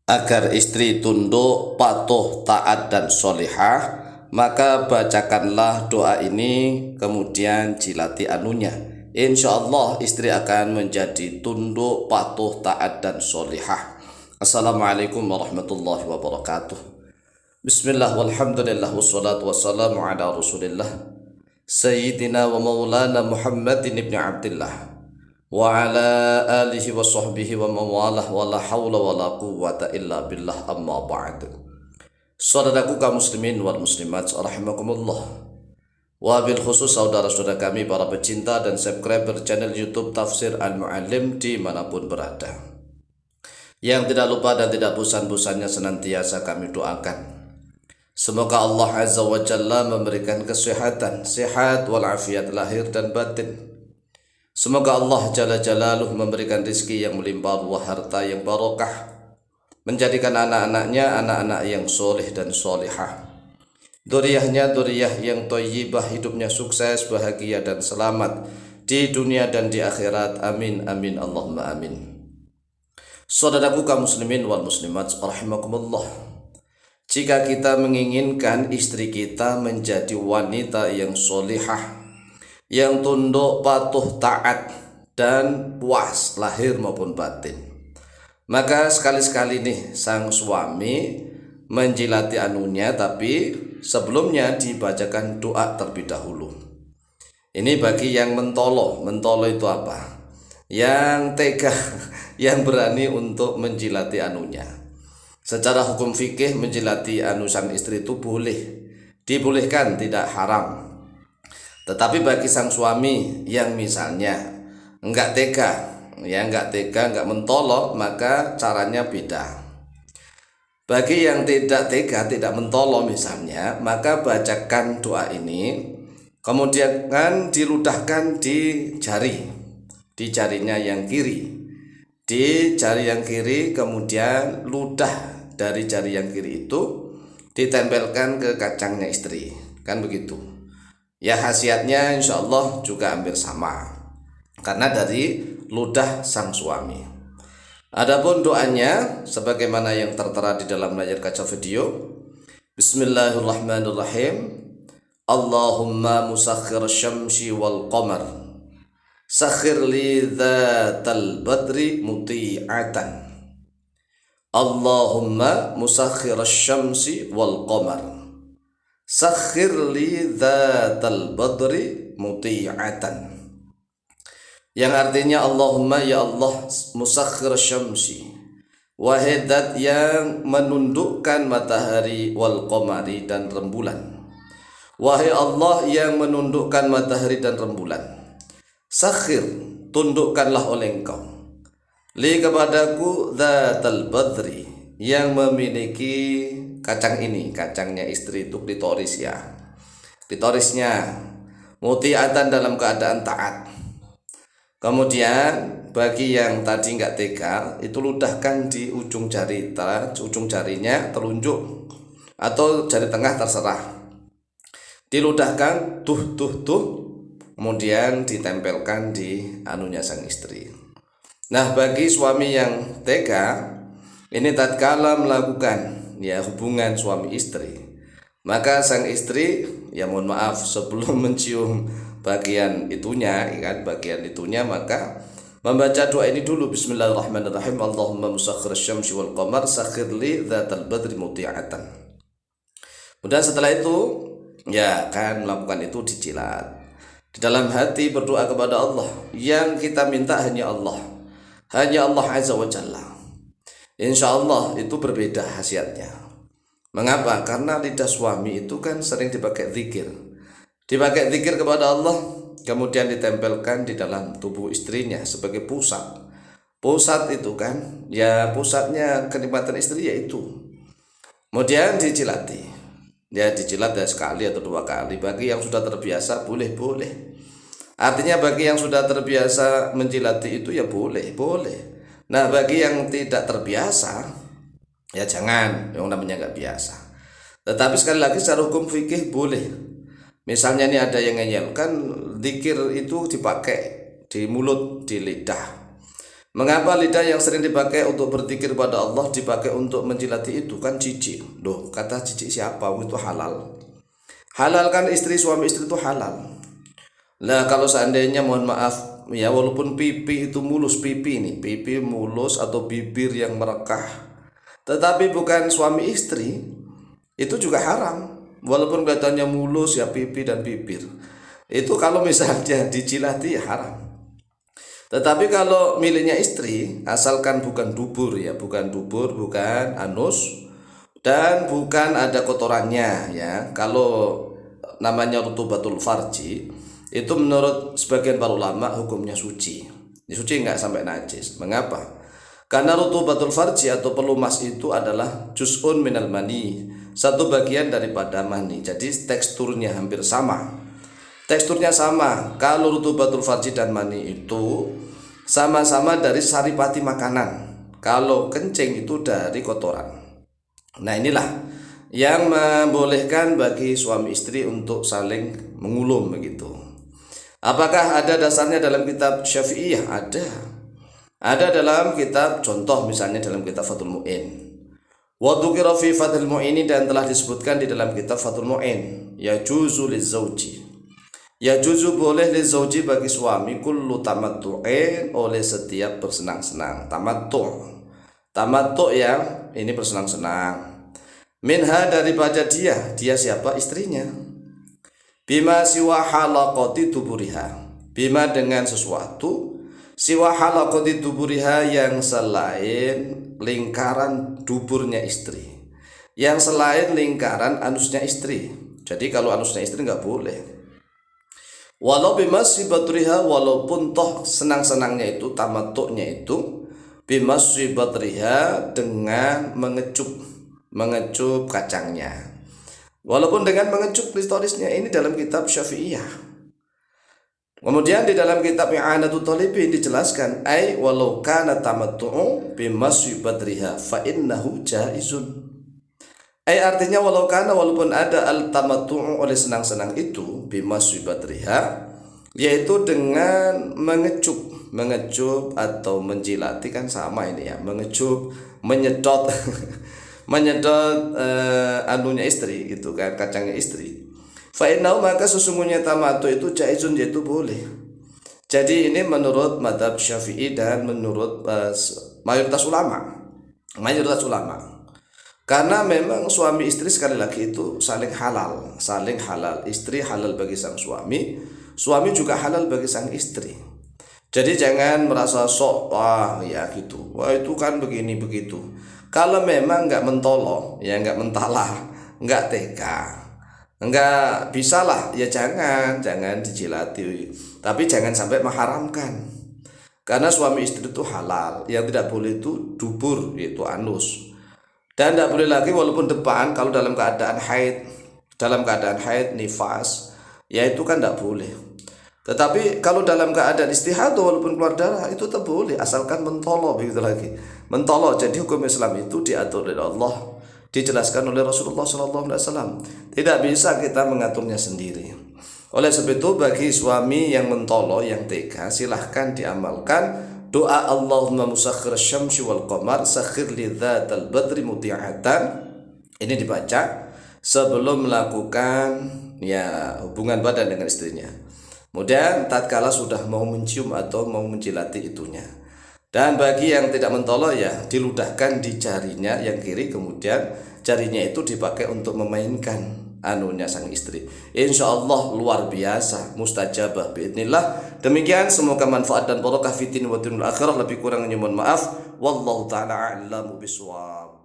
agar istri tunduk, patuh, taat dan solihah, maka bacakanlah doa ini kemudian jilati anunya. Insya Allah istri akan menjadi tunduk, patuh, taat dan solihah. Assalamualaikum warahmatullahi wabarakatuh. Bismillah walhamdulillah wassalatu wassalamu ala rasulillah Sayyidina wa maulana Muhammadin ibn Abdillah wa ala alihi wa sahbihi wa mawalah wa la hawla wa la quwwata illa billah, amma ba'd. Saudaraku kaum muslimin wal muslimat rahimakumullah, wa bil khusus saudara-saudara kami para pecinta dan subscriber channel YouTube Tafsir Al-Muallim dimanapun berada, yang tidak lupa dan tidak bosan-bosannya senantiasa kami doakan semoga Allah Azza wa Jalla memberikan kesehatan, sehat walafiat lahir dan batin. Semoga Allah Jalla Jalaluh memberikan rizki yang melimpah ruah, harta yang barokah, menjadikan anak-anaknya anak-anak yang soleh dan solihah, duriyahnya duriyah yang thayyibah, hidupnya sukses, bahagia dan selamat di dunia dan di akhirat. Amin amin Allahumma amin. Saudaraku kaum muslimin wal muslimat rahimakumullah, jika kita menginginkan istri kita menjadi wanita yang solihah, yang tunduk, patuh, taat dan puas lahir maupun batin, maka sekali-sekali nih sang suami menjilati anunya, tapi sebelumnya dibacakan doa terlebih dahulu. Ini bagi yang mentolo. Mentolo itu apa? Yang tega, yang berani untuk menjilati anunya. Secara hukum fikih menjilati anu sang istri itu boleh, dibolehkan, tidak haram. Tetapi bagi sang suami yang misalnya enggak tega, enggak mentolo, maka caranya beda. Bagi yang tidak tega, tidak mentolo misalnya, maka bacakan doa ini, kemudian diludahkan di jarinya yang kiri. Di jari yang kiri, kemudian ludah dari jari yang kiri itu ditempelkan ke kacangnya istri, kan begitu ya. Khasiatnya insya Allah juga hampir sama karena dari ludah sang suami. Adapun doanya sebagaimana yang tertera di dalam layar kaca video. Bismillahirrahmanirrahim. Allahumma musakhir syamsi wal qamar, sakhir li dhatal badri muti'atan. Allahumma musakhir syamsi wal qamar, sakhir li dhatal badri muti'atan. Yang artinya, Allahumma ya Allah, musakhir syamsi, wahai zat yang menundukkan matahari, wal qamari dan rembulan. Wahai Allah yang menundukkan matahari dan rembulan, sakhir, tundukkanlah oleh engkau, li kepadaku, dhatal badri, yang memiliki kacang ini, kacangnya istri itu klitoris ya, klitorisnya, muti'atan dalam keadaan taat. Kemudian bagi yang tadi enggak tega, itu ludahkan di ujung jari, ujung jarinya, telunjuk atau jari tengah terserah, diludahkan tuh, kemudian ditempelkan di anunya sang istri. Nah, bagi suami yang tega, ini tatkala melakukan ya hubungan suami istri, maka sang istri ya mohon maaf, sebelum mencium bagian itunya, kan bagian itunya, maka membaca doa ini dulu. Bismillahirrahmanirrahim. Allahumma musakhir syamsi wal qamar, sakhir li dhatal badri muti'atan. Kemudian setelah itu ya kan melakukan itu dijilat. Di dalam hati berdoa kepada Allah. Yang kita minta hanya Allah, hanya Allah Azza wa Jalla. Insya Allah itu berbeda khasiatnya. Mengapa? Karena lidah suami itu kan sering dipakai zikir. Dipakai zikir kepada Allah, kemudian ditempelkan di dalam tubuh istrinya sebagai pusat. Pusat itu kan ya pusatnya kenikmatan istri yaitu. Kemudian dijilati. Ya dijilat ya sekali atau dua kali. Bagi yang sudah terbiasa boleh. Artinya bagi yang sudah terbiasa menjilati itu ya boleh. Nah, bagi yang tidak terbiasa ya jangan, yang namanya nggak biasa. Tetapi sekali lagi secara hukum fikih boleh. Misalnya ini ada yang ngeyel, kan zikir itu dipakai di mulut, di lidah. Mengapa lidah yang sering dipakai untuk berzikir pada Allah dipakai untuk menjilati itu? Kan jijik. Loh, kata jijik siapa? Itu halal. Halal kan istri, suami istri itu halal. Nah, kalau seandainya mohon maaf ya, walaupun pipi itu mulus, pipi mulus atau bibir yang merekah, tetapi bukan suami istri, itu juga haram. Walaupun kelihatannya mulus ya pipi dan bibir, itu kalau misalnya dijilati ya haram. Tetapi kalau miliknya istri, asalkan bukan dubur ya, bukan anus, dan bukan ada kotorannya ya. Kalau namanya rutubatul farji, itu menurut sebagian para ulama hukumnya suci. Suci nggak sampai najis. Mengapa? Karena rutubatul farji atau pelumas itu adalah juz'un minal mani, satu bagian daripada mani. Jadi teksturnya hampir sama. Teksturnya sama. Kalau rutubatul farji dan mani itu sama-sama dari saripati makanan. Kalau kencing itu dari kotoran. Nah, inilah yang membolehkan bagi suami istri untuk saling mengulum begitu. Apakah ada dasarnya dalam kitab Syafi'iyah? Ada dalam kitab, contoh misalnya dalam kitab Fathul Mu'in. Wa dzukira fi Fathul Mu'in, dan telah disebutkan di dalam kitab Fathul Mu'in, yajuzu lizauji. Yajuzu boleh lizauji bagi suami kullu tamattu'in, oleh setiap bersenang-senang. Tamattu' ya, ini bersenang-senang. Minha, daripada dia siapa? Istrinya. Bima siwa halaqati duburiha, bima dengan sesuatu, siwa halaqati duburiha yang selain lingkaran duburnya istri, yang selain lingkaran anusnya istri. Jadi kalau anusnya istri nggak boleh. Walau bimasibatriha, walaupun toh senang-senangnya itu, tamattu'nya itu bimasibatriha, dengan mengecup kacangnya. Walaupun dengan mengecup klistorisnya, ini dalam kitab Syafi'iyah. Kemudian di dalam kitab I'anatul Talibin dijelaskan, ai walau kana tamattu'u bimasyi badriha fa innahu jaizun. Ai artinya walaupun ada al tamattu'u, oleh senang-senang itu, bimasyi badriha, yaitu dengan mengecup atau menjilati, kan sama ini ya, mengecup, menyedot anunya istri gitu kan, kacangnya istri. Fa innahu, maka sesungguhnya tamattu itu jaizun, yaitu boleh. Jadi ini menurut mazhab Syafi'i dan menurut mayoritas ulama. Karena memang suami istri sekali lagi itu saling halal. Istri halal bagi sang suami juga halal bagi sang istri. Jadi jangan merasa sok, wah ya gitu, wah itu kan begini begitu. Kalau memang nggak mentolo, ya nggak mentalah, nggak tega, nggak bisalah, ya jangan dijilati. Tapi jangan sampai mengharamkan. Karena suami istri itu halal, yang tidak boleh itu dubur, yaitu anus. Dan tidak boleh lagi walaupun depan, kalau dalam keadaan haid, nifas, ya itu kan tidak boleh. Tetapi kalau dalam keadaan istihadah walaupun keluar darah, itu tetap boleh, asalkan mentolo, begitu lagi. Mentolo. Jadi hukum Islam itu diatur oleh Allah, dijelaskan oleh Rasulullah SAW. Tidak bisa kita mengaturnya sendiri. Oleh sebab itu bagi suami yang mentolo, yang tega, silahkan diamalkan doa Allahumma musakhir syamsi wal qamar sakhir li dzatal badri muti'atan. Ini dibaca sebelum melakukan ya hubungan badan dengan istrinya. Kemudian tatkala sudah mau mencium atau mau menjilati itunya. Dan bagi yang tidak mentolo, ya diludahkan di jarinya yang kiri, kemudian jarinya itu dipakai untuk memainkan anunya sang istri. Insya Allah luar biasa, mustajabah biidznillah. Demikian, semoga manfaat dan barokah fitin wa dinul akhirah. Lebih kurangnya mohon maaf. Wallahu ta'ala a'lamu bishawab.